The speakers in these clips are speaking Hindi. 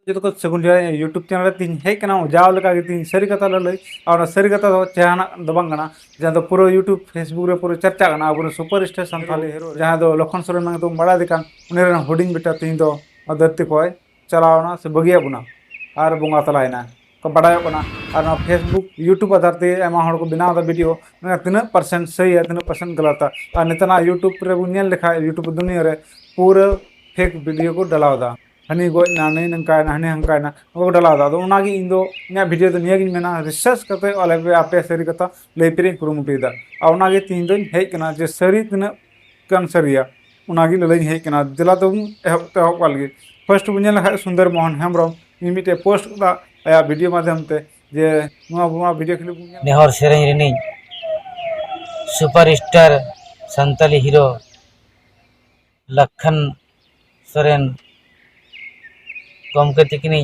जो को सगुन यूट्यूब चैनल तीन हेकना जाओ लेका तीन सारी कथा लई और सारी कथा दो जहाना दो बांगना जहां दो पूरा यूट्यूब फेसबुक रे पूरा चर्चा गना अब सुपर स्टार संथाली हीरो जहां दो लखन सोरेन में तो बड़ा दिकान उनेर हुडिंग बेटा तीन दो धरती कोय चलावना से बगिया बुना और बोंगा तलायना को बड़ायो कना और फेसबुक यूट्यूब आधार ते एमा हड़ को बनाव वीडियो तीना परसेंट सही है तीना परसेंट गलत है और नितना यूट्यूब रे बुनियल लिखा यूट्यूब दुनिया रे पूरा फेक वीडियो को डलावदा हनी गोना नहीं नंकायना हनी हंकायना वो डलावदा तो उनागी इंदो इना वीडियो तो नियागिन मेना रिसर्च करते वाले पे आपे सरी कथा ले पिरे कुरुमुटीदा और उनागी तीन दिन हेज कना जे सरी तीना कन सरिया उनागी ललई हेज कना दिला तो एहते वालगी फर्स्ट बुनियल लखा सुंदर मोहन हेम्ब्रम मिमिटे पोस्ट दा आया वीडियो माध्यम ते जे नुआ वीडियो क्लिप नेहर सेरें रिनी super star Santali hero Lakhan Soren गमके तिकनी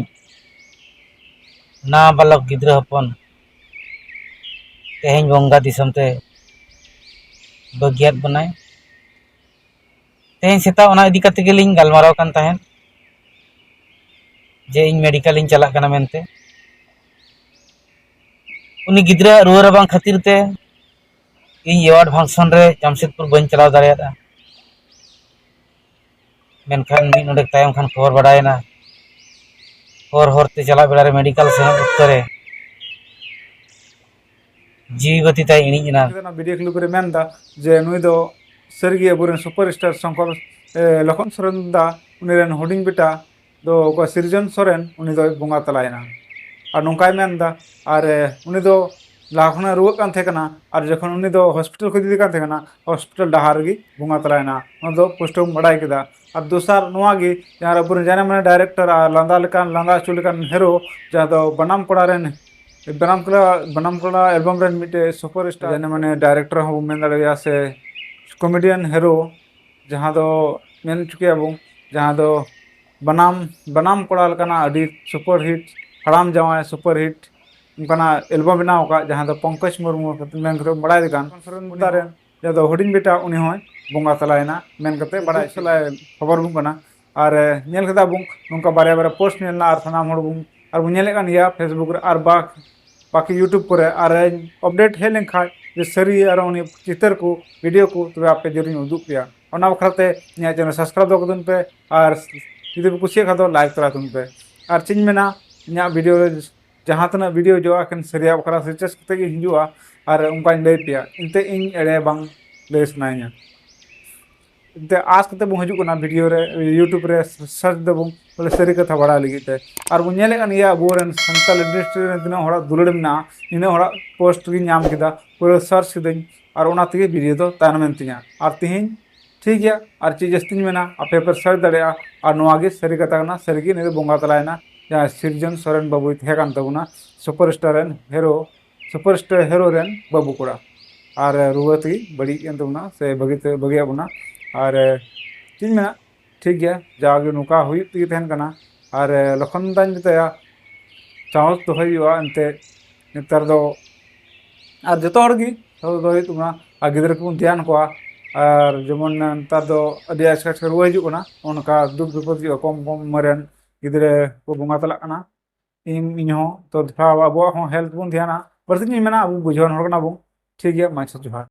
ना बालक गिद्रा हपन तेहें बंगा दिसम ते बगियात बनाए तेहें सेता ओना इदी कते गेलिंग गलमाराव कान ताहेन जे इन मेडिकल इन चला कना मेनते उनी गिद्रा रुआ रबांग खातिर ते इन अवार्ड फंक्शन रे जमशेदपुर बन चलाव दाड़ेयादा मेनखान मी नोडे तायम खान खबर बडायना और होरते चला बेला रे मेडिकल से उत्तरे जीवी गति ताई इनिजना वीडियो क्लिप रे मेनदा जे नुई दो सरगी अबुरेन सुपर स्टार शंकर लखन सोरेन दा उनीरेन हुडिंग बेटा दो को सिरजन सोरेन उनी दो बोंगा तलायना और नोंकाय मेनदा और उनी दो लाखना रुआ कान थे कना और जखन उनी दो हॉस्पिटल को इदी कान थे कना हॉस्पिटल डहार गी बोंगा तलायना उन दो पोस्टो बडाय केदा और दूसर नुआ गी जहां अबुरेन जाने माने डायरेक्टर और लंदा लेकान लंदा चुल लेकान हीरो जहां दो बनाम कोड़ा रेन बनाम कोड़ा एल्बम रेन मिटे सुपर स्टार जाने माने डायरेक्टर हो मेन दाड़ेया से कॉमेडियन हीरो जहां दो मेन चुके अब जहां दो बनाम कोड़ा लकाना अडी सुपर हिट हड़ाम जवाय सुपर हिट उनकाना एल्बम बनाव का जहां दो पंकज मुर्मू मेन करते बड़ा दिकान मुदारेन जहां दो हुडिंग बेटा उनी होय बोंगा तलायना मेन करते बड़ा सलाय खबर बुं कना और नेल कदा बुं नोंका बारे बारे पोस्ट नेलना और सनाम हड़ बुं और बुं नेले कान या फेसबुक रे और बाकी यूट्यूब पर और अपडेट हे लेखा जे सरी और उनी चित्र को वीडियो को तबे आपे जरूर उदुग पेया ओना बखराते इना चैनल सब्सक्राइब दो कदन पे और जुदी पे कुसिया खा दो लाइक तरा तुम पे और चिन मेना इना वीडियो जहां तना वीडियो जो आकन सरिया बखरा रिसर्च कते गे हिजुआ और उनका लay पेया इनते इन एड़े बांग लay सनाइया इनते आस कते बु हजू कना वीडियो रे यूट्यूब रे सर्च दबु बोले सरी कथा बड़ा लगिते और बु नेले कन या बोरन संताल इंडस्ट्री रे दिना हड़ा दुलड़ मिना इना हड़ा पोस्ट गी नाम किदा पूरा सर्च किदन और ओना तगे वीडियो दो तानमेन तिया और तिहिन ठीक गया और चीज जस्तिन मेना आपे पर सर्च दड़ेया और नोआगे सरी कथा कना सरीगी ने बोंगा तलायना जहां सिरजन सोरेन बाबू थे कान तबुना सुपर स्टार हीरो रेन बाबू कोड़ा और रुआती बड़ी एन तबुना से बगिया बुना और चीज मेना ठीक गया जागे नुका हुई ती तहन कना और लखन दान बताया चांस तो हुआ अंते नेतार दो और जो हड़गी दो तुमना और गिद्रा को ध्यान को और जेमन नेतार दो अभी आजकल रुआ हजना उनका दुख विपद कम कम मरेन गिद्रा को बोंगा तला कना इन हो तो थोड़ा अब हेल्थ बन ध्यान बरती मेना अब बुझावन हड़ कना बो ठीक गया माछा जोहार।